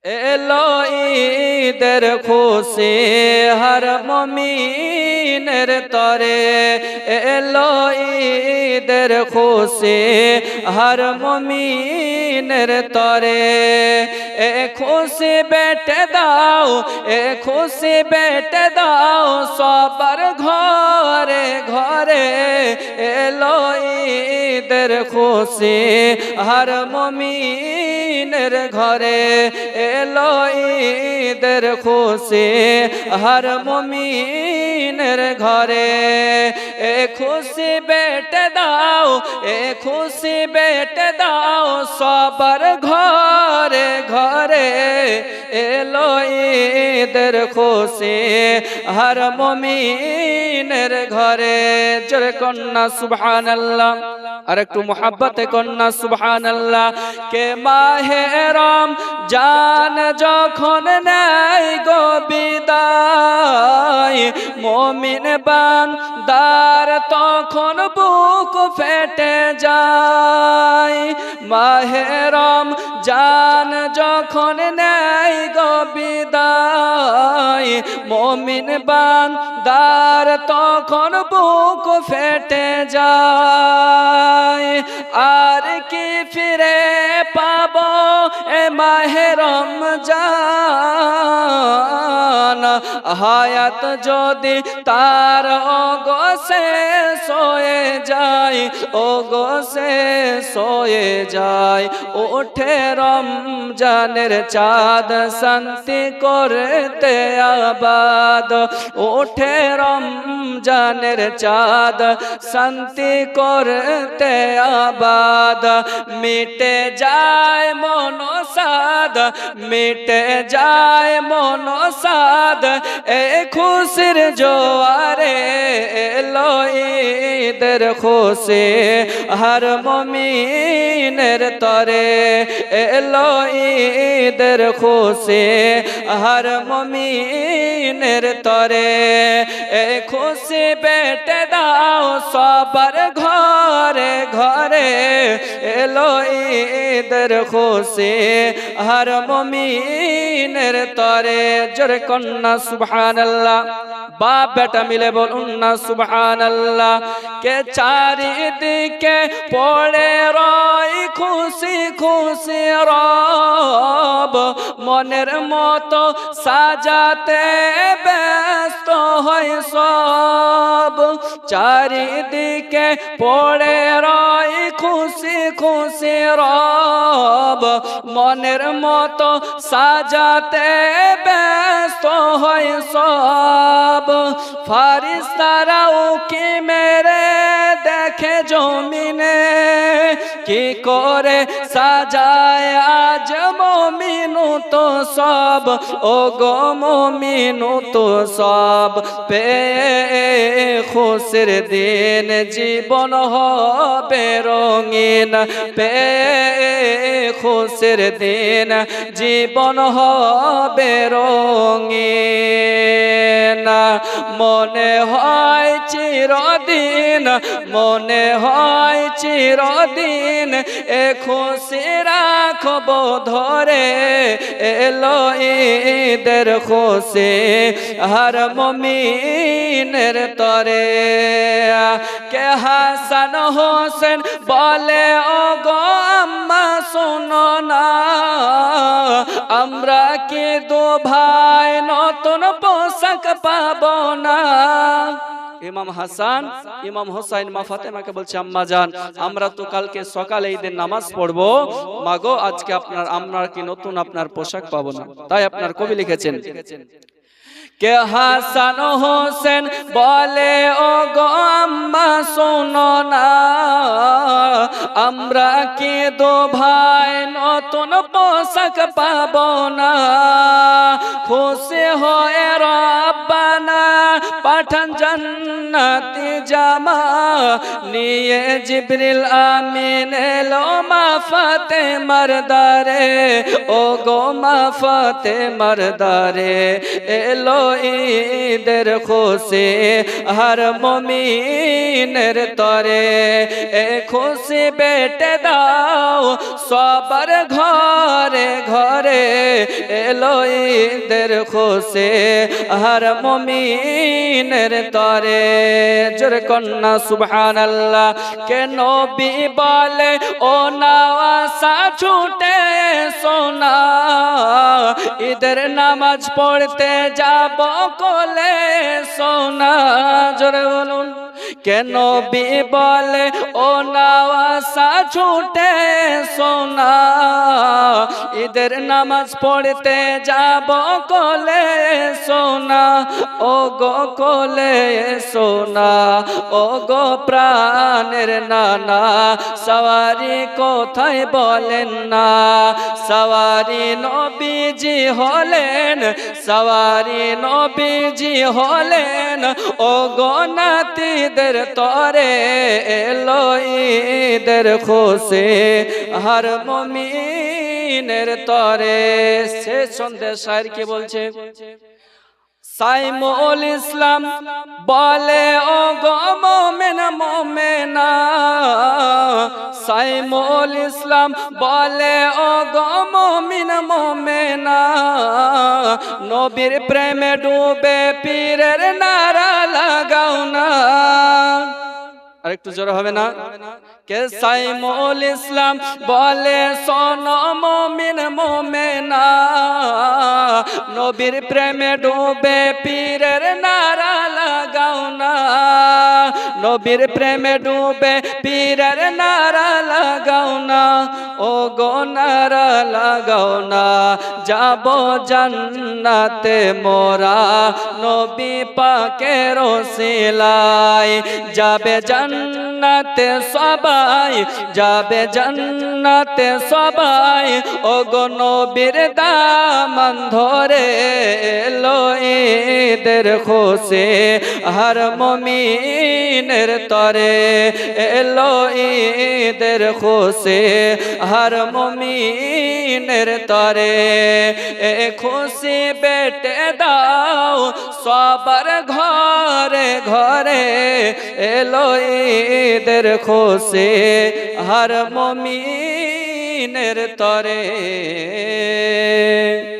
এলো ঈদের খুশি হর মুমিনের তরে, এলো ঈদের খুশি হর মুমিনের তরে। এ খুশি বেটে দাও, এ খুশি বেটে দাও সবার ঘরে ঘরে। এলো ঈদের খুশি হর মুমিনের ঘরে, এলো ঈদের খুশি হর মুমিনের ঘরে। এ খুশি বেটে দাও, এ খুশি বেটে দাও সবার ঘরে ঘরে। এলো ঈদের খুশি হর মুমিনের ঘরে। জোরে কন্যা সুবহানাল্লাহ, আর একটু মুহাব্বতে কন্যা সুবহানাল্লাহ। কে মাহে রমজান যখন নেয় গো বিদায়, মুমিন বান্দার তখন বুক ফেটে যায়। মাহে রমজান যখন নেয় গো বিদায়, মুমিন বান্দার তখন বুক ফেটে যায়। আর কি ফিরে পাবো এ মাহে রমজান, হায়াত যদি তার ওগো শেষ হয়ে যায়, ওগো শেষ হয়ে যায়। ওঠে রমজানের চাঁদ শান্তি করতে আবাদ, ওঠে রমজানের চাঁদ শান্তি করতে আবাদ। মিটে যায় মনসাদ, মিটে যায় মনসাদ এ খুশির জোয়ারে। এলো ঈদের খুশি হর মুমিনের তরে, এলো ঈদের খুশি হর মুমিনের তরে। এ খুশি বেটে দাও সবার ঘরে ঘরে, এলো ঈদের খুশি হর মুমিনের তরে। জোরে কন্যা সুবহানাল্লাহ, বাপ বেটা মিলে বলুন না সুবহানাল্লাহ। কে চারিদিকে পড়ে রয় খুশি খুশি রব, মনের মতো সাজাতে ব্যস্ত হয় সব। চারিদিকে পড়ে রয় খুশি খুশি রব, মনের মতো সাজাতে ব্যস্ত হয় সব। ফারিস্তারাও কি মেরে দেখে জমিনে, কি করে সাজায় আজ মুমিনু তো সব, ও গো মুমিনু তো সব। পেয়ে খুশির দিন জীবন হবে রঙিন, পেয়ে খুশির দিন জীবন হবে রঙিন। মনে হয় চিরদিন, মনে হয় চিরদিন এ খুশি রাখবো ধরে। এলো ঈদের খুশি হর মুমিনের তরে। কে হাসান হোসেন বলে ও গো আম্মা শোনো না, আমরা কি দু ভাই নতুন পোশাক পাবো না। ইমাম হাসান ইমাম হোসাইন মা ফাতেমাকে বলছে, আম্মা জান আমরা তো কালকে সকালে ঈদের নামাজ পড়বো, মাগো আজকে আমরা কি নতুন আপনার পোশাক পাবো না। তাই আপনার কবি লিখেছেন, কে হাসান হোসেন বলে ও গো আম্মা শোনো না, আমরা কি দু ভাই নতুন পোশাক পাবো না। খুশি হয়ে রব্বানা পাঠান জান্নাতি জামা নিয়ে জিবরিল আমিন এলো মা ফাতেমার দারে, ও গো মা ফাতেমার দারে, এলো ঈদের খুশি হর মুমিনের তরে, এ খুশি বেটে দাও সবার ঘরে ঘরে, এলো ঈদের খুশি হর মুমিনের তরে। জোরে কন্যা সুবহানাল্লাহ। কে নবী বলে ও নওয়াসা ছুটে সোনা, ঈদের নামাজ পড়তে যাব কোলে সোনা। জোরে বলুন। কে নবী বলে ও নওয়াসা ছুটে সোনা, ঈদের নামাজ পড়তে যাব কোলে সোনা, ও গো কোলে সোনা, ও গো প্রাণের নানা, সওয়ারি কোথায় বলেন না, সওয়ারি নবীজি হলেন, সওয়ারি নবীজি হলেন, ও গো নাতিদের তরে, এলো ঈদের খুশি হর মুমিনের তরে। শেষ সন্দেশ শায়ের কি বলছে? সাইমুল ইসলাম বলে ও গো মুমিন মুমিনা, সাইমুল ইসলাম বলে ও গো মুমিন মুমিনা, নবীর প্রেমে ডুবে পীরের নারা লাগাও না। আরেকটু জোরে হবে না? কে সাইমুল ইসলাম বলে শোনো মুমিন মুমিনা, নবীর প্রেমে ডুবে পীরের নারা লাগাও না, নবীর প্রেমে ডুবে পীরের নারা লাগাও না, ও গো নারা লাগাও না, যাব জান্নাতে মোরা নবী পাকের ওসিলায়, যাবে জান্নাতে সবাই, যাবে জান্নাতে সবাই, ও গো নবীর দামান ধরে, এলো ঈদের খুশি হর মুমিনের তরে, এলো ঈদের খুশি হর মুমিনের তরে, এ খুশি বেটে দাও সবার ঘরে ঘরে, এলো ঈদের খুশি হর মুমিনের তরে।